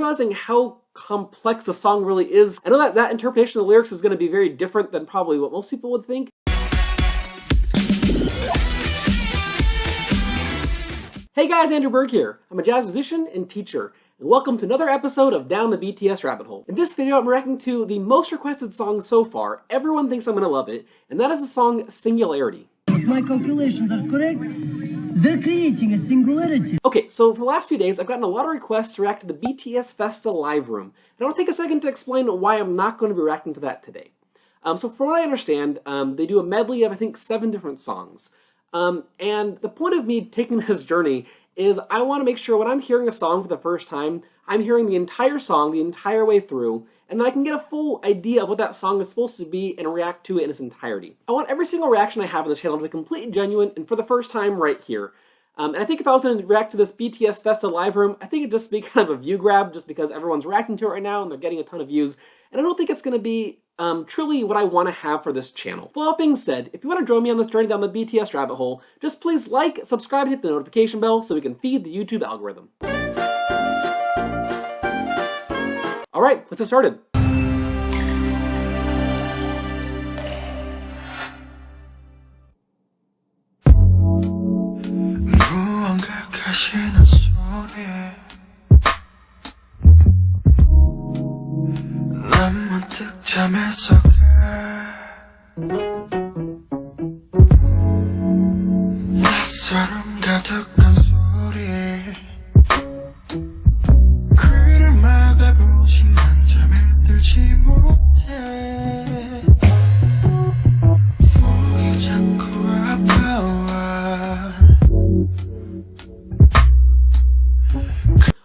realizing how complex the song really is. I know that that interpretation of the lyrics is going to be very different than probably what most people would think. Hey guys, Andrew Berg here. I'm a jazz musician and teacher, and welcome to another episode of Down the BTS Rabbit Hole. In this video, I'm reacting to the most requested song so far. Everyone thinks I'm gonna love it, and that is the song Singularity. If my calculations are correct, they're creating a singularity. Okay, so for the last few days, I've gotten a lot of requests to react to the BTS Festa live room. And I want to take a second to explain why I'm not going to be reacting to that today. So from what I understand, they do a medley of, I think, 7 different songs. And the point of me taking this journey is I want to make sure when I'm hearing a song for the first time, I'm hearing the entire song the entire way through, and then I can get a full idea of what that song is supposed to be and react to it in its entirety. I want every single reaction I have on this channel to be completely genuine and for the first time right here. And I think if I was going to react to this BTS Festa live room, I think it'd just be kind of a view grab just because everyone's reacting to it right now and they're getting a ton of views. And I don't think it's going to be truly what I want to have for this channel. Well, that being said, if you want to join me on this journey down the BTS rabbit hole, just please like, subscribe, and hit the notification bell so we can feed the YouTube algorithm. Alright, let's get started.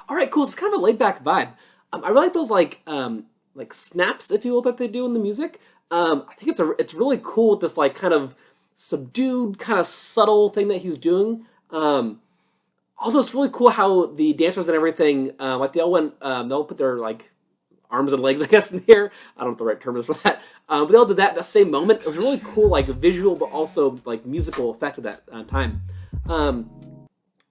Alright, cool. It's kind of a laid-back vibe. I really like those like snaps, if you will, that they do in the music. I think it's really cool with this like kind of subdued, kind of subtle thing that he's doing. Also, it's really cool how the dancers and everything, like they all put their like arms and legs, I guess, in the air. I don't know what the right term is for that. But they all did that at the same moment. It was a really cool, like visual, but also like musical effect at that time.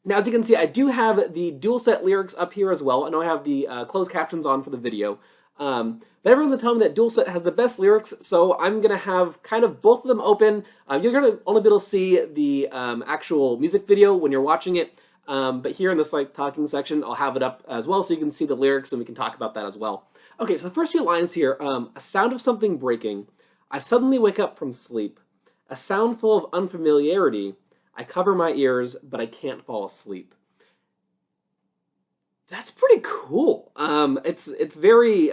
Now, as you can see, I do have the dual set lyrics up here as well. I know I have the closed captions on for the video. But everyone's been telling me that dual set has the best lyrics, so I'm going to have kind of both of them open. You're going to only be able to see the actual music video when you're watching it. But here in this like talking section, I'll have it up as well so you can see the lyrics and we can talk about that as well. Okay, so the first few lines here, a sound of something breaking. I suddenly wake up from sleep. A sound full of unfamiliarity. I cover my ears, but I can't fall asleep. That's pretty cool. It's very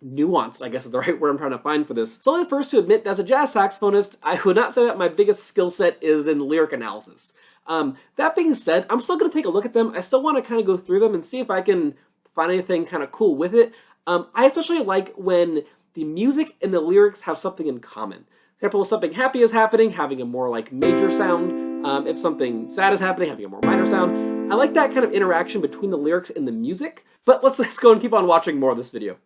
nuanced, I guess is the right word I'm trying to find for this. So I'm the first to admit that as a jazz saxophonist, I would not say that my biggest skill set is in lyric analysis. That being said, I'm still going to take a look at them. I still want to kind of go through them and see if I can find anything kind of cool with it. I especially like when the music and the lyrics have something in common. For example, if something happy is happening, having a more like major sound. If something sad is happening, having a more minor sound. I like that kind of interaction between the lyrics and the music. But let's go and keep on watching more of this video.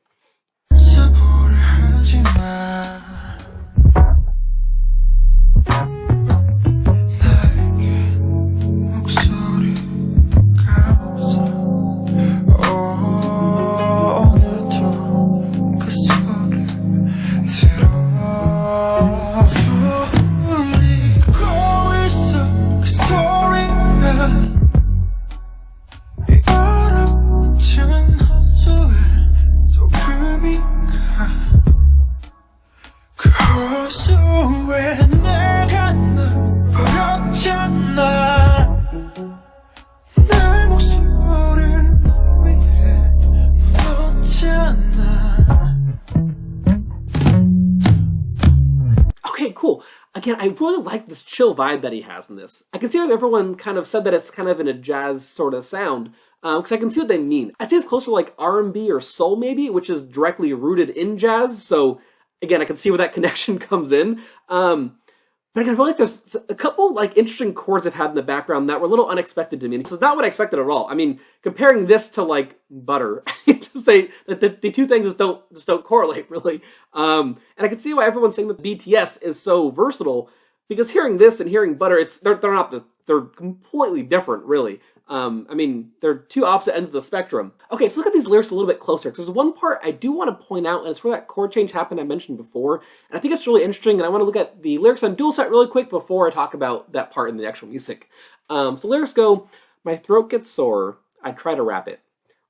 Okay, cool. Again, I really like this chill vibe that he has in this. I can see how everyone kind of said that it's kind of in a jazz sort of sound, because I can see what they mean. I'd say it's closer to like R&B or soul maybe, which is directly rooted in jazz, so again, I can see where that connection comes in. But again, I feel like there's a couple like interesting chords I've had in the background that were a little unexpected to me. This is not what I expected at all. I mean, comparing this to like Butter, it's just the two things just don't correlate really. And I can see why everyone's saying that BTS is so versatile, because hearing this and hearing Butter, they're not the they're completely different, really. I mean, they're two opposite ends of the spectrum. Okay, so look at these lyrics a little bit closer, because there's one part I do want to point out, and it's where that chord change happened I mentioned before, and I think it's really interesting, and I want to look at the lyrics on Dual Set really quick before I talk about that part in the actual music. So lyrics go, my throat gets sore, I try to rap it,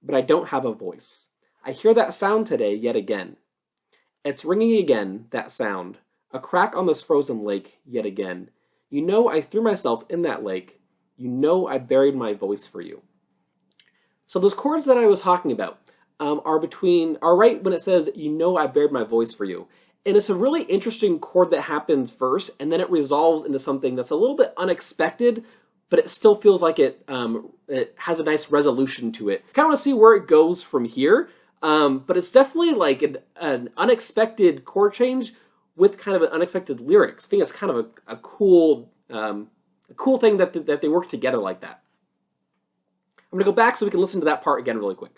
but I don't have a voice. I hear that sound today yet again. It's ringing again, that sound, a crack on this frozen lake yet again. You know I threw myself in that lake. You know I buried my voice for you. So those chords that I was talking about are right when it says, you know I buried my voice for you. And it's a really interesting chord that happens first, and then it resolves into something that's a little bit unexpected, but it still feels like it has a nice resolution to it. Kind of want to see where it goes from here, but it's definitely like an unexpected chord change with kind of an unexpected lyrics. I think it's kind of a cool thing that they work together like that. I'm gonna go back so we can listen to that part again really quick.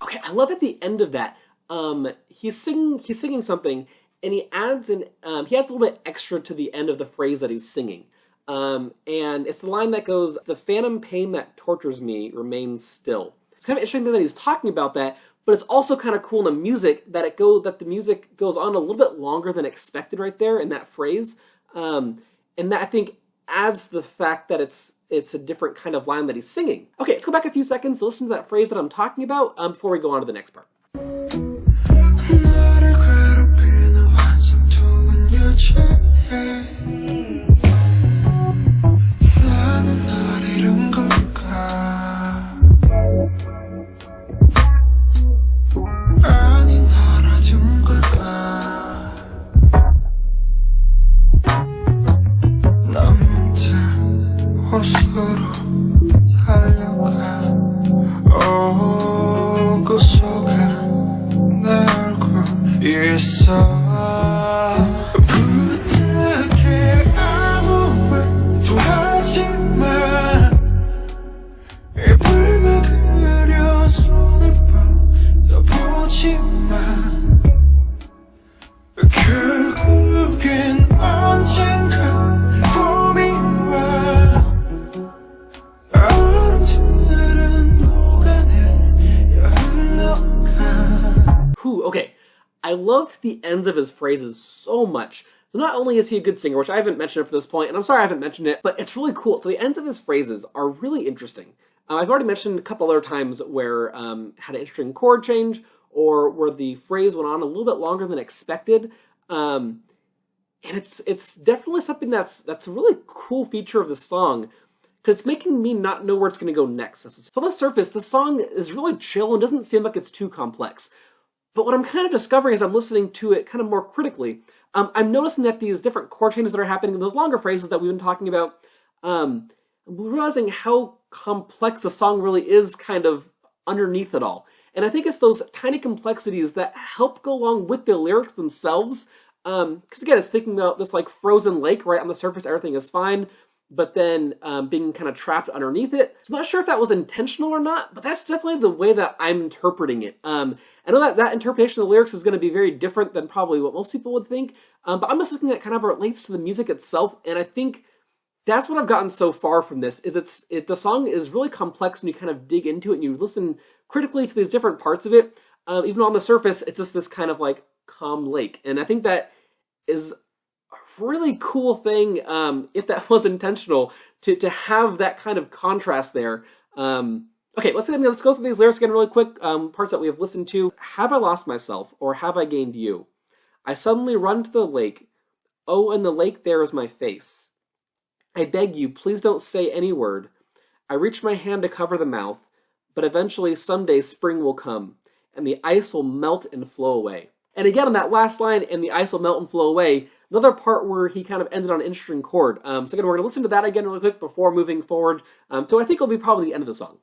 Okay, I love at the end of that. He's singing something, and he adds a little bit extra to the end of the phrase that he's singing. And it's the line that goes, the phantom pain that tortures me remains still. It's kind of interesting that he's talking about that, but it's also kind of cool in the music that the music goes on a little bit longer than expected right there in that phrase. And that I think adds the fact that it's a different kind of line that he's singing. Okay, let's go back a few seconds to listen to that phrase that I'm talking about before we go on to the next part. Okay, I love the ends of his phrases so much. So not only is he a good singer, which I haven't mentioned up to this point, and I'm sorry I haven't mentioned it, but it's really cool. So the ends of his phrases are really interesting. I've already mentioned a couple other times where had an interesting chord change, or where the phrase went on a little bit longer than expected. And it's definitely something that's a really cool feature of the song, because it's making me not know where it's going to go next. So on the surface, the song is really chill and doesn't seem like it's too complex. But what I'm kind of discovering as I'm listening to it kind of more critically, I'm noticing that these different chord changes that are happening in those longer phrases that we've been talking about, I'm realizing how complex the song really is kind of underneath it all. And I think it's those tiny complexities that help go along with the lyrics themselves. Because again, it's thinking about this like frozen lake, right? On the surface, everything is fine, but then being kind of trapped underneath it. So I'm not sure if that was intentional or not, but that's definitely the way that I'm interpreting it. I know that interpretation of the lyrics is going to be very different than probably what most people would think, but I'm just looking at kind of how it relates to the music itself, and I think that's what I've gotten so far from this, is the song is really complex when you kind of dig into it and you listen critically to these different parts of it. Even on the surface, it's just this kind of like calm lake, and I think that is a really cool thing, if that was intentional, to have that kind of contrast there. Okay, let's go through these lyrics again really quick, parts that we have listened to. Have I lost myself, or have I gained you? I suddenly run to the lake. Oh, in the lake there is my face. I beg you, please don't say any word. I reach my hand to cover the mouth, but eventually someday spring will come, and the ice will melt and flow away. And again, on that last line, and the ice will melt and flow away, another part where he kind of ended on an interesting chord. So again, we're going to listen to that again really quick before moving forward to I think will be probably the end of the song.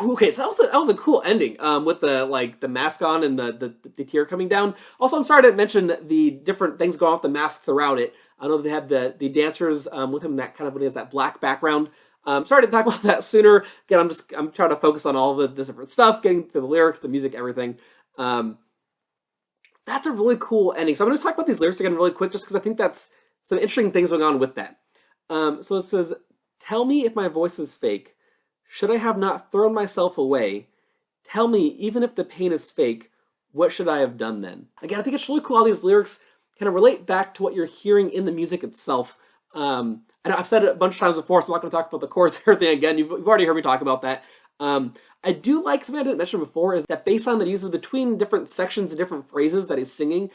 Okay, so that was a cool ending with the mask on and the tear coming down. Also, I'm sorry I didn't mention the different things going off the mask throughout it. I know they have the dancers with him that kind of when he has that black background. Sorry to talk about that sooner. Again, I'm trying to focus on all the different stuff, getting to the lyrics, the music, everything. That's a really cool ending. So I'm going to talk about these lyrics again really quick, just because I think that's some interesting things going on with that. So it says, "Tell me if my voice is fake. Should I have not thrown myself away? Tell me, even if the pain is fake, what should I have done then?" Again, I think it's really cool how these lyrics kind of relate back to what you're hearing in the music itself. And I've said it a bunch of times before, so I'm not going to talk about the chords and everything again. You've already heard me talk about that. I do like something I didn't mention before is that bass line that he uses between different sections and different phrases that he's singing.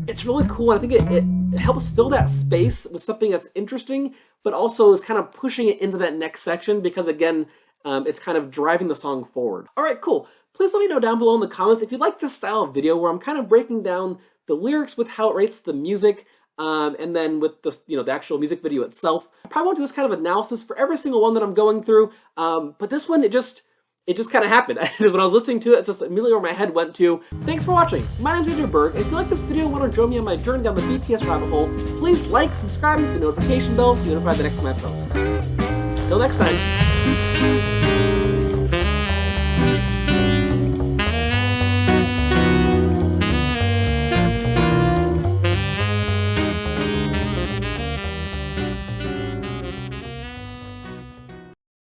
It's really cool. And I think it helps fill that space with something that's interesting, but also is kind of pushing it into that next section because, again, it's kind of driving the song forward. All right, cool. Please let me know down below in the comments if you like this style of video where I'm kind of breaking down the lyrics with how it rates the music, and then with the the actual music video itself. I probably won't do this kind of analysis for every single one that I'm going through, but this one, it just kind of happened. When I was listening to it, it's just immediately where my head went to. Thanks for watching. My name's Berg, and if you like this video and want to join me on my journey down the BTS rabbit hole, please like, subscribe, and hit the notification bell to be notified the next time I post. Till next time.